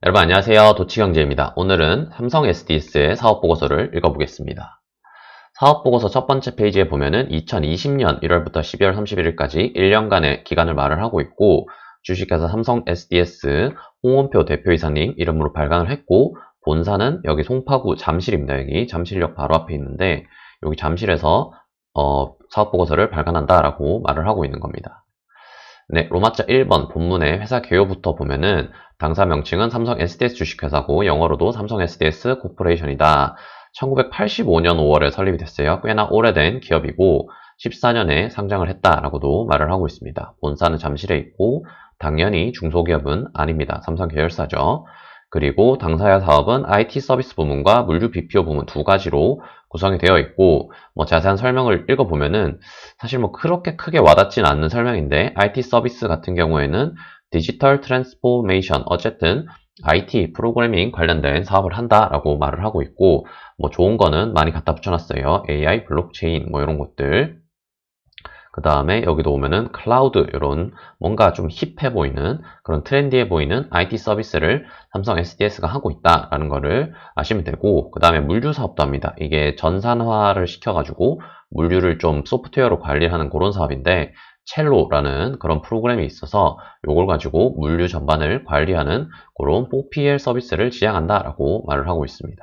여러분 안녕하세요. 도치경제입니다. 오늘은 삼성 SDS의 사업보고서를 읽어보겠습니다. 사업보고서 첫 번째 페이지에 보면은 2020년 1월부터 12월 31일까지 1년간의 기간을 말을 하고 있고, 주식회사 삼성 SDS 홍원표 대표이사님 이름으로 발간을 했고, 본사는 여기 송파구 잠실입니다. 여기 잠실역 바로 앞에 있는데, 여기 잠실에서 사업보고서를 발간한다라고 말을 하고 있는 겁니다. 네, 로마자 1번 본문의 회사 개요부터 보면은 당사 명칭은 삼성 SDS 주식회사고 영어로도 삼성 SDS 코퍼레이션이다. 1985년 5월에 설립이 됐어요. 꽤나 오래된 기업이고 14년에 상장을 했다라고도 말을 하고 있습니다. 본사는 잠실에 있고 당연히 중소기업은 아닙니다. 삼성 계열사죠. 그리고 당사의 사업은 IT 서비스 부문과 물류 BPO 부문 두 가지로 구성이 되어 있고, 자세한 설명을 읽어보면은 사실 그렇게 크게 와닿진 않는 설명인데, IT 서비스 같은 경우에는 디지털 트랜스포메이션, 어쨌든 IT 프로그래밍 관련된 사업을 한다라고 말을 하고 있고, 좋은 거는 많이 갖다 붙여놨어요. AI, 블록체인 이런 것들. 그 다음에 여기도 오면은 클라우드 이런 뭔가 좀 힙해 보이는 그런 트렌디해 보이는 IT 서비스를 삼성 SDS가 하고 있다라는 거를 아시면 되고, 그 다음에 물류 사업도 합니다. 이게 전산화를 시켜가지고 물류를 좀 소프트웨어로 관리하는 그런 사업인데, 첼로라는 그런 프로그램이 있어서 이걸 가지고 물류 전반을 관리하는 그런 4PL 서비스를 지향한다라고 말을 하고 있습니다.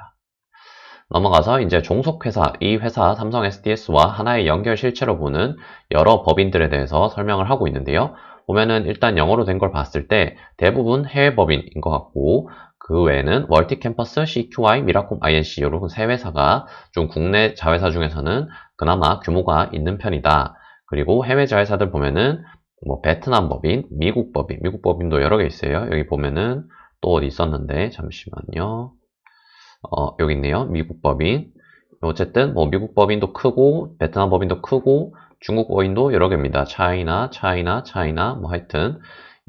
넘어가서 이제 종속회사, 이 회사 삼성 SDS와 하나의 연결 실체로 보는 여러 법인들에 대해서 설명을 하고 있는데요. 보면은 일단 영어로 된 걸 봤을 때 대부분 해외 법인인 것 같고, 그 외에는 멀티캠퍼스, CQI, 미라콤, INC 이런 세 회사가 좀 국내 자회사 중에서는 그나마 규모가 있는 편이다. 그리고 해외 자회사들 보면은 베트남 법인, 미국 법인, 미국 법인도 여러 개 있어요. 여기 보면은 또 어디 있었는데 잠시만요. 여기 있네요. 미국 법인. 어쨌든 미국 법인도 크고 베트남 법인도 크고 중국 법인도 여러 개입니다. 차이나 하여튼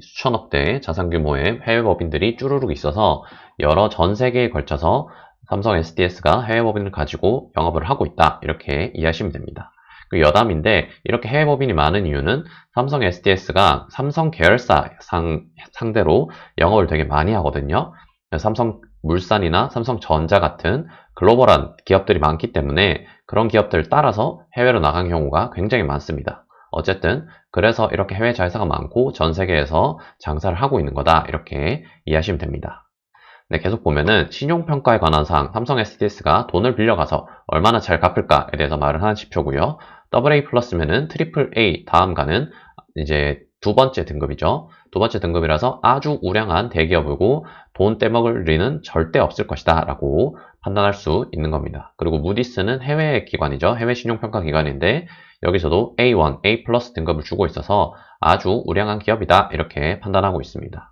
수천억 대 자산 규모의 해외 법인들이 쭈루룩 있어서 여러 전 세계에 걸쳐서 삼성 SDS가 해외 법인을 가지고 영업을 하고 있다. 이렇게 이해하시면 됩니다. 그 여담인데, 이렇게 해외 법인이 많은 이유는 삼성 SDS가 삼성 계열사 상대로 영업을 되게 많이 하거든요. 삼성물산이나 삼성전자 같은 글로벌한 기업들이 많기 때문에 그런 기업들을 따라서 해외로 나간 경우가 굉장히 많습니다. 어쨌든 그래서 이렇게 해외 자회사가 많고 전 세계에서 장사를 하고 있는 거다, 이렇게 이해하시면 됩니다. 네, 계속 보면은 신용평가에 관한 사항, 삼성 SDS가 돈을 빌려가서 얼마나 잘 갚을까에 대해서 말을 하는 지표고요. AA 플러스면은 트리플 A 다음가는 이제 두 번째 등급이죠. 두 번째 등급이라서 아주 우량한 대기업이고 돈 떼먹을 리는 절대 없을 것이다 라고 판단할 수 있는 겁니다. 그리고 무디스는 해외 기관이죠. 해외 신용평가 기관인데 여기서도 A1, A 플러스 등급을 주고 있어서 아주 우량한 기업이다, 이렇게 판단하고 있습니다.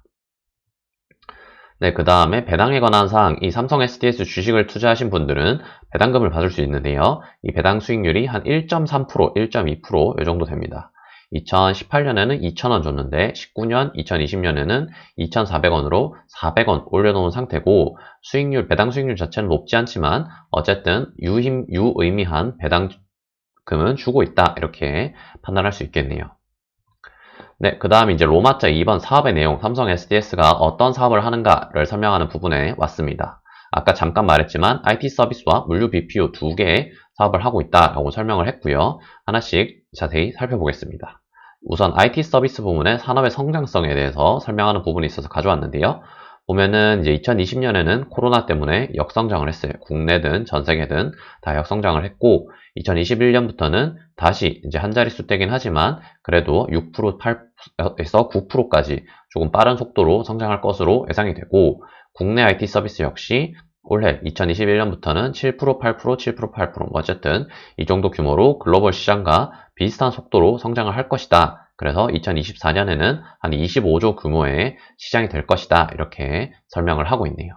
네, 그 다음에 배당에 관한 사항, 이 삼성 SDS 주식을 투자하신 분들은 배당금을 받을 수 있는데요. 이 배당 수익률이 한 1.3%, 1.2%이 정도 됩니다. 2018년에는 2,000원 줬는데 19년, 2020년에는 2,400원으로 400원 올려놓은 상태고, 배당 수익률 자체는 높지 않지만 어쨌든 유의미한 배당금은 주고 있다, 이렇게 판단할 수 있겠네요. 네, 그 다음 이제 로마자 2번 사업의 내용, 삼성 SDS가 어떤 사업을 하는가를 설명하는 부분에 왔습니다. 아까 잠깐 말했지만 IT 서비스와 물류 BPO 두 개의 사업을 하고 있다라고 설명을 했고요. 하나씩 자세히 살펴보겠습니다. 우선 IT 서비스 부문의 산업의 성장성에 대해서 설명하는 부분이 있어서 가져왔는데요. 보면은 이제 2020년에는 코로나 때문에 역성장을 했어요. 국내든 전 세계든 다 역성장을 했고, 2021년부터는 다시 이제 한 자릿수 되긴 하지만 그래도 6%, 8에서 9%까지 조금 빠른 속도로 성장할 것으로 예상이 되고, 국내 IT 서비스 역시 올해 2021년부터는 7%, 8%, 7%, 8%, 어쨌든 이 정도 규모로 글로벌 시장과 비슷한 속도로 성장을 할 것이다. 그래서 2024년에는 한 25조 규모의 시장이 될 것이다, 이렇게 설명을 하고 있네요.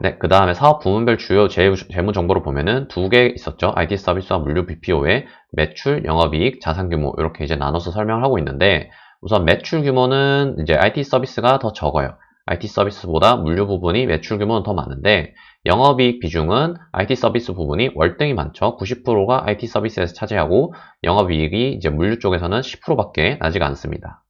네, 그 다음에 사업 부문별 주요 재무 정보를 보면은 두 개 있었죠. IT 서비스와 물류 BPO의 매출, 영업이익, 자산 규모, 이렇게 이제 나눠서 설명을 하고 있는데, 우선 매출 규모는 이제 IT 서비스가 더 적어요. IT 서비스보다 물류 부분이 매출 규모는 더 많은데, 영업이익 비중은 IT 서비스 부분이 월등히 많죠. 90%가 IT 서비스에서 차지하고 영업이익이 이제 물류 쪽에서는 10%밖에 나지가 않습니다.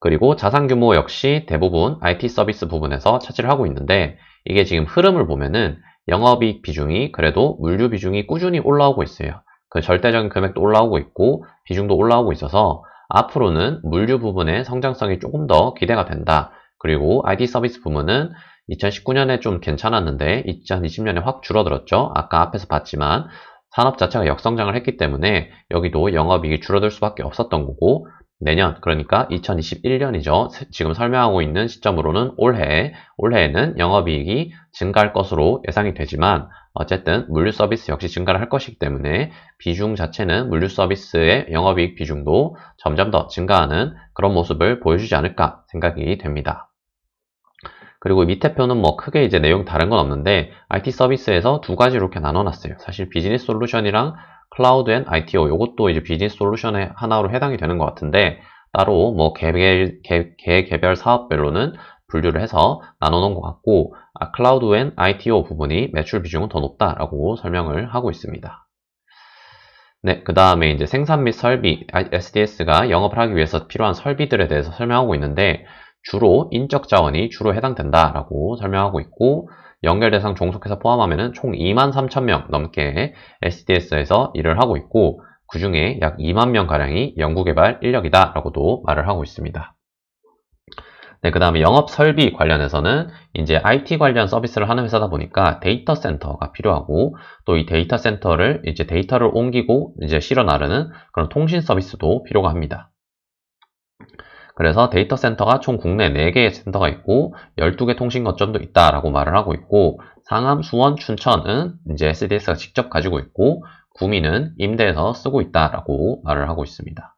그리고 자산 규모 역시 대부분 IT 서비스 부분에서 차지를 하고 있는데 이게 지금 흐름을 보면은 영업이익 비중이 그래도 물류 비중이 꾸준히 올라오고 있어요. 그 절대적인 금액도 올라오고 있고 비중도 올라오고 있어서 앞으로는 물류 부분의 성장성이 조금 더 기대가 된다. 그리고 IT 서비스 부문은 2019년에 좀 괜찮았는데 2020년에 확 줄어들었죠. 아까 앞에서 봤지만 산업 자체가 역성장을 했기 때문에 여기도 영업이익이 줄어들 수밖에 없었던 거고 내년 그러니까 2021년이죠. 지금 설명하고 있는 시점으로는 올해에는 영업이익이 증가할 것으로 예상이 되지만 어쨌든 물류 서비스 역시 증가를 할 것이기 때문에 비중 자체는 물류 서비스의 영업이익 비중도 점점 더 증가하는 그런 모습을 보여주지 않을까 생각이 됩니다. 그리고 밑에 표는 뭐 크게 이제 내용 다른 건 없는데 IT 서비스에서 두 가지로 이렇게 나눠놨어요. 사실 비즈니스 솔루션이랑 클라우드 앤 ITO 요것도 이제 비즈니스 솔루션의 하나로 해당이 되는 것 같은데 따로 뭐 개별 사업별로는 분류를 해서 나눠놓은 것 같고 클라우드 앤 ITO 부분이 매출 비중은 더 높다라고 설명을 하고 있습니다. 네, 그 다음에 이제 생산 및 설비, SDS가 영업을 하기 위해서 필요한 설비들에 대해서 설명하고 있는데 주로 인적 자원이 주로 해당된다라고 설명하고 있고 연결 대상 종속회사 포함하면 총 23,000명 넘게 SDS에서 일을 하고 있고 그 중에 약 2만 명가량이 연구개발 인력이다라고도 말을 하고 있습니다. 네, 그 다음에 영업 설비 관련해서는 이제 IT 관련 서비스를 하는 회사다 보니까 데이터 센터가 필요하고 또 이 데이터 센터를 이제 데이터를 옮기고 이제 실어 나르는 그런 통신 서비스도 필요가 합니다. 그래서 데이터 센터가 총 국내 4개의 센터가 있고 12개 통신 거점도 있다라고 말을 하고 있고 상암, 수원, 춘천은 이제 SDS가 직접 가지고 있고 구미는 임대해서 쓰고 있다라고 말을 하고 있습니다.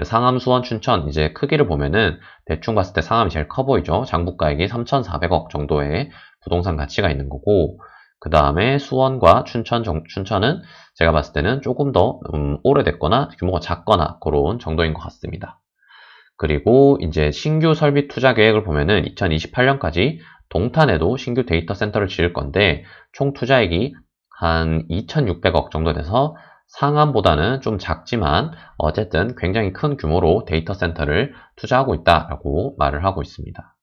상암, 수원, 춘천 이제 크기를 보면은 대충 봤을 때 상암이 제일 커 보이죠. 장부가액이 3,400억 정도의 부동산 가치가 있는 거고 그 다음에 수원과 춘천은 제가 봤을 때는 조금 더 오래됐거나 규모가 작거나 그런 정도인 것 같습니다. 그리고 이제 신규 설비 투자 계획을 보면은 2028년까지 동탄에도 신규 데이터 센터를 지을 건데 총 투자액이 한 2,600억 정도 돼서 상암보다는 좀 작지만 어쨌든 굉장히 큰 규모로 데이터 센터를 투자하고 있다라고 말을 하고 있습니다.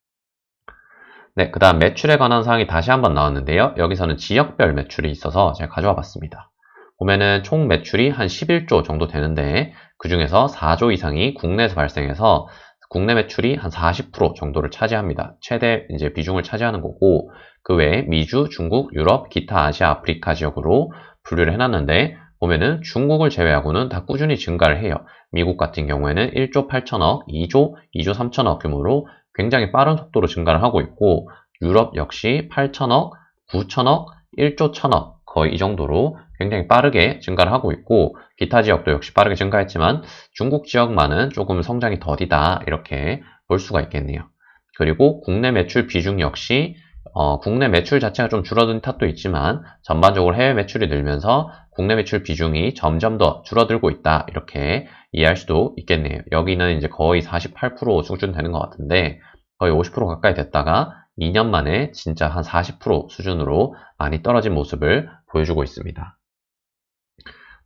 네, 그 다음 매출에 관한 사항이 다시 한번 나왔는데요. 여기서는 지역별 매출이 있어서 제가 가져와 봤습니다. 보면은 총 매출이 한 11조 정도 되는데 그 중에서 4조 이상이 국내에서 발생해서 국내 매출이 한 40% 정도를 차지합니다. 최대 이제 비중을 차지하는 거고 그 외에 미주, 중국, 유럽, 기타 아시아, 아프리카 지역으로 분류를 해놨는데 보면은 중국을 제외하고는 다 꾸준히 증가를 해요. 미국 같은 경우에는 1조 8천억, 2조 3천억 규모로 굉장히 빠른 속도로 증가를 하고 있고 유럽 역시 8천억, 9천억, 1조 1천억 거의 이 정도로 굉장히 빠르게 증가를 하고 있고 기타 지역도 역시 빠르게 증가했지만 중국 지역만은 조금 성장이 더디다 이렇게 볼 수가 있겠네요. 그리고 국내 매출 비중 역시 국내 매출 자체가 좀 줄어든 탓도 있지만 전반적으로 해외 매출이 늘면서 국내 매출 비중이 점점 더 줄어들고 있다 이렇게 이해할 수도 있겠네요. 여기는 이제 거의 48% 수준 되는 것 같은데 거의 50% 가까이 됐다가 2년 만에 진짜 한 40% 수준으로 많이 떨어진 모습을 보여주고 있습니다.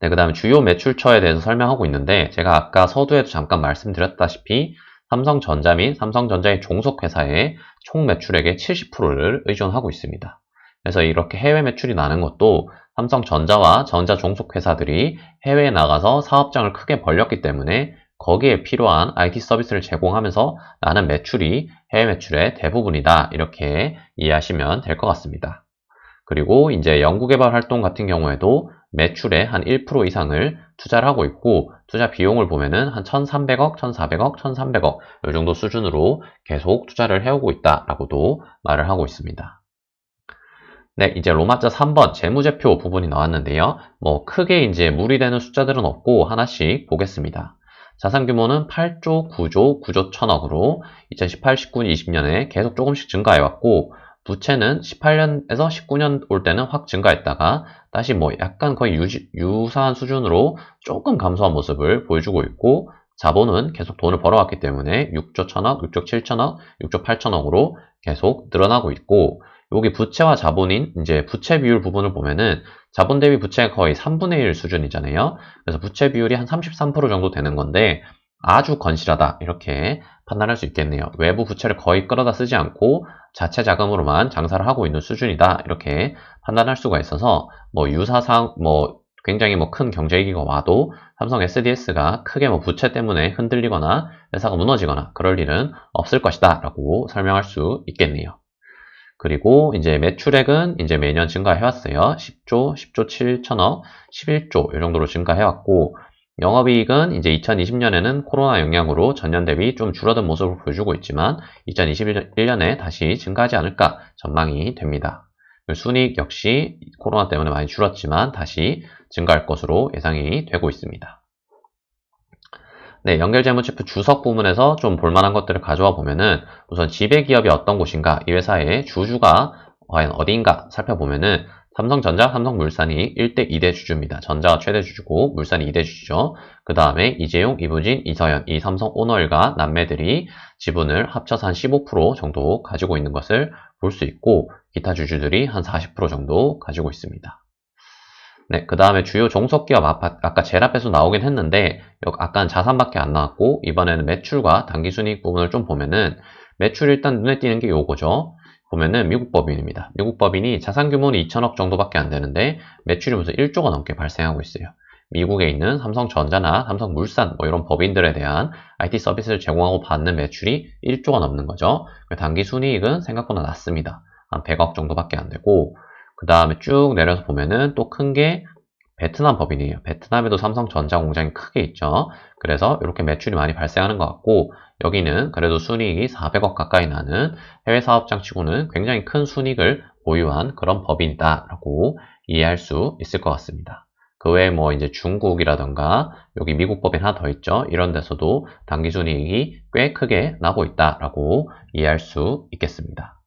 네, 그 다음에 주요 매출처에 대해서 설명하고 있는데 제가 아까 서두에도 잠깐 말씀드렸다시피 삼성전자 및 삼성전자의 종속회사의 총 매출액의 70%를 의존하고 있습니다. 그래서 이렇게 해외 매출이 나는 것도 삼성전자와 전자 종속회사들이 해외에 나가서 사업장을 크게 벌렸기 때문에 거기에 필요한 IT 서비스를 제공하면서 나는 매출이 해외 매출의 대부분이다. 이렇게 이해하시면 될 것 같습니다. 그리고 이제 연구개발 활동 같은 경우에도 매출의 한 1% 이상을 투자를 하고 있고 투자 비용을 보면은 한 1,300억, 1,400억, 1,300억 이 정도 수준으로 계속 투자를 해오고 있다라고도 말을 하고 있습니다. 네, 이제 로마자 3번 재무제표 부분이 나왔는데요. 뭐 크게 이제 무리되는 숫자들은 없고 하나씩 보겠습니다. 자산 규모는 8조, 9조, 9조 1천억으로 2018, 19, 20년에 계속 조금씩 증가해왔고 부채는 18년에서 19년 올 때는 확 증가했다가 다시 뭐 약간 거의 유사한 수준으로 조금 감소한 모습을 보여주고 있고 자본은 계속 돈을 벌어왔기 때문에 6조 1천억, 6조 7천억, 6조 8천억으로 계속 늘어나고 있고 여기 부채와 자본인 이제 부채 비율 부분을 보면은 자본 대비 부채가 거의 3분의 1 수준이잖아요. 그래서 부채 비율이 한 33% 정도 되는 건데 아주 건실하다 이렇게 판단할 수 있겠네요. 외부 부채를 거의 끌어다 쓰지 않고 자체 자금으로만 장사를 하고 있는 수준이다 이렇게 판단할 수가 있어서 뭐 유사상 뭐 굉장히 뭐 큰 경제위기가 와도 삼성 SDS가 크게 뭐 부채 때문에 흔들리거나 회사가 무너지거나 그럴 일은 없을 것이다 라고 설명할 수 있겠네요. 그리고 이제 매출액은 이제 매년 증가해왔어요. 10조, 10조 7천억, 11조 이 정도로 증가해왔고 영업이익은 이제 2020년에는 코로나 영향으로 전년 대비 좀 줄어든 모습을 보여주고 있지만 2021년에 다시 증가하지 않을까 전망이 됩니다. 순이익 역시 코로나 때문에 많이 줄었지만 다시 증가할 것으로 예상이 되고 있습니다. 네, 연결재무체표 주석 부분에서 좀 볼만한 것들을 가져와 보면은 우선 지배기업이 어떤 곳인가, 이 회사의 주주가 과연 어디인가 살펴보면은 삼성전자, 삼성물산이 1대 2대 주주입니다. 전자가 최대 주주고 물산이 2대 주주죠. 그 다음에 이재용, 이부진, 이서연, 이 삼성 오너일가 남매들이 지분을 합쳐서 한 15% 정도 가지고 있는 것을 볼 수 있고 기타 주주들이 한 40% 정도 가지고 있습니다. 네, 그 다음에 주요 종속기업 아까 제일 앞에서 나오긴 했는데 아까는 자산밖에 안 나왔고 이번에는 매출과 당기순이익 부분을 좀 보면은 매출 일단 눈에 띄는 게 요거죠. 보면은 미국 법인입니다. 미국 법인이 자산 규모는 2천억 정도밖에 안 되는데 매출이 무슨 1조가 넘게 발생하고 있어요. 미국에 있는 삼성전자나 삼성물산 뭐 이런 법인들에 대한 IT 서비스를 제공하고 받는 매출이 1조가 넘는 거죠. 당기순이익은 생각보다 낮습니다. 한 100억 정도밖에 안 되고 그 다음에 쭉 내려서 보면은 또 큰 게 베트남 법인이에요. 베트남에도 삼성전자 공장이 크게 있죠. 그래서 이렇게 매출이 많이 발생하는 것 같고 여기는 그래도 순이익이 400억 가까이 나는 해외 사업장 치고는 굉장히 큰 순이익을 보유한 그런 법인이다라고 이해할 수 있을 것 같습니다. 그 외에 뭐 이제 중국이라던가 여기 미국 법인 하나 더 있죠. 이런 데서도 당기순이익이 꽤 크게 나고 있다라고 이해할 수 있겠습니다.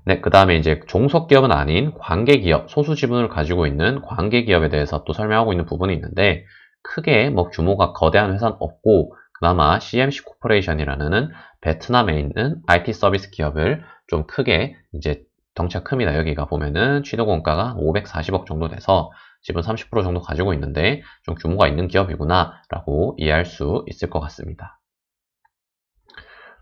네, 그 다음에 이제 종속기업은 아닌 관계기업, 소수 지분을 가지고 있는 관계기업에 대해서 또 설명하고 있는 부분이 있는데 크게 뭐 규모가 거대한 회사는 없고 그나마 CMC 코퍼레이션이라는 베트남에 있는 IT 서비스 기업을 좀 크게 이제 덩치가 큽니다. 여기가 보면은 취득원가가 540억 정도 돼서 지분 30% 정도 가지고 있는데 좀 규모가 있는 기업이구나 라고 이해할 수 있을 것 같습니다.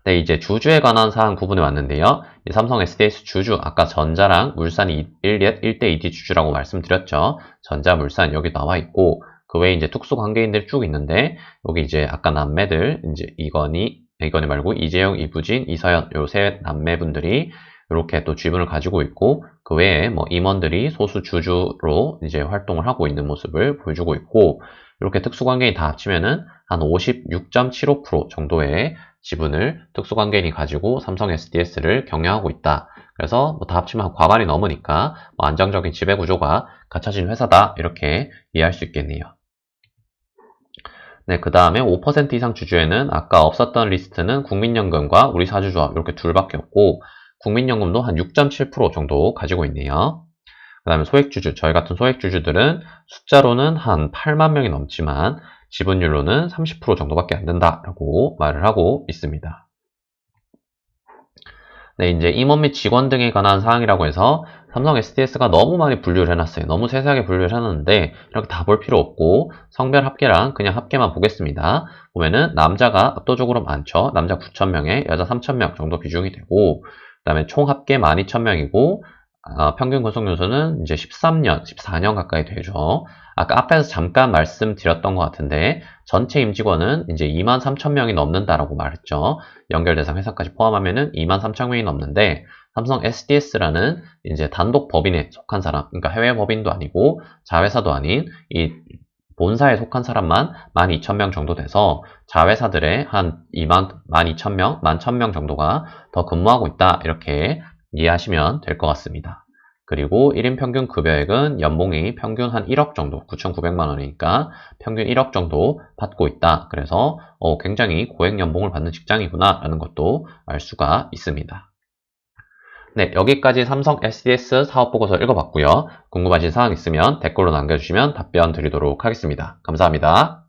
네, 이제 주주에 관한 사항 부분에 왔는데요. 이 삼성 SDS 주주, 아까 전자랑 물산이 1대 2D 주주라고 말씀드렸죠. 전자, 물산 여기 나와 있고, 그 외에 이제 특수 관계인들이 쭉 있는데, 여기 이제 아까 남매들, 이제 이건희 말고 이재용, 이부진, 이서연, 요 세 남매분들이 이렇게 또 지분을 가지고 있고, 그 외에 뭐 임원들이 소수 주주로 이제 활동을 하고 있는 모습을 보여주고 있고, 이렇게 특수관계인 다 합치면은 한 56.75% 정도의 지분을 특수관계인이 가지고 삼성 SDS를 경영하고 있다. 그래서 뭐 다 합치면 과반이 넘으니까 뭐 안정적인 지배구조가 갖춰진 회사다. 이렇게 이해할 수 있겠네요. 네, 그 다음에 5% 이상 주주에는 아까 없었던 리스트는 국민연금과 우리사주조합 이렇게 둘밖에 없고 국민연금도 한 6.7% 정도 가지고 있네요. 그 다음에 소액주주, 저희 같은 소액주주들은 숫자로는 한 8만 명이 넘지만 지분율로는 30% 정도밖에 안 된다라고 말을 하고 있습니다. 네, 이제 임원 및 직원 등에 관한 사항이라고 해서 삼성 SDS가 너무 많이 분류를 해놨어요. 너무 세세하게 분류를 해놨는데 이렇게 다 볼 필요 없고 성별 합계랑 그냥 합계만 보겠습니다. 보면은 남자가 압도적으로 많죠. 남자 9,000명에 여자 3,000명 정도 비중이 되고 그 다음에 총 합계 12,000명이고 평균 근속연수는 이제 13년, 14년 가까이 되죠. 아까 앞에서 잠깐 말씀드렸던 것 같은데 전체 임직원은 이제 23,000명이 넘는다라고 말했죠. 연결 대상 회사까지 포함하면은 23,000명이 넘는데 삼성 SDS라는 이제 단독 법인에 속한 사람, 그러니까 해외 법인도 아니고 자회사도 아닌 이 본사에 속한 사람만 12,000명 정도 돼서 자회사들의 한 12,000명, 11,000명 정도가 더 근무하고 있다 이렇게 이해하시면 될 것 같습니다. 그리고 1인 평균 급여액은 연봉이 평균 한 1억 정도, 9,900만 원이니까 평균 1억 정도 받고 있다. 그래서 굉장히 고액 연봉을 받는 직장이구나 라는 것도 알 수가 있습니다. 네, 여기까지 삼성 SDS 사업보고서 읽어봤고요. 궁금하신 사항 있으면 댓글로 남겨주시면 답변 드리도록 하겠습니다. 감사합니다.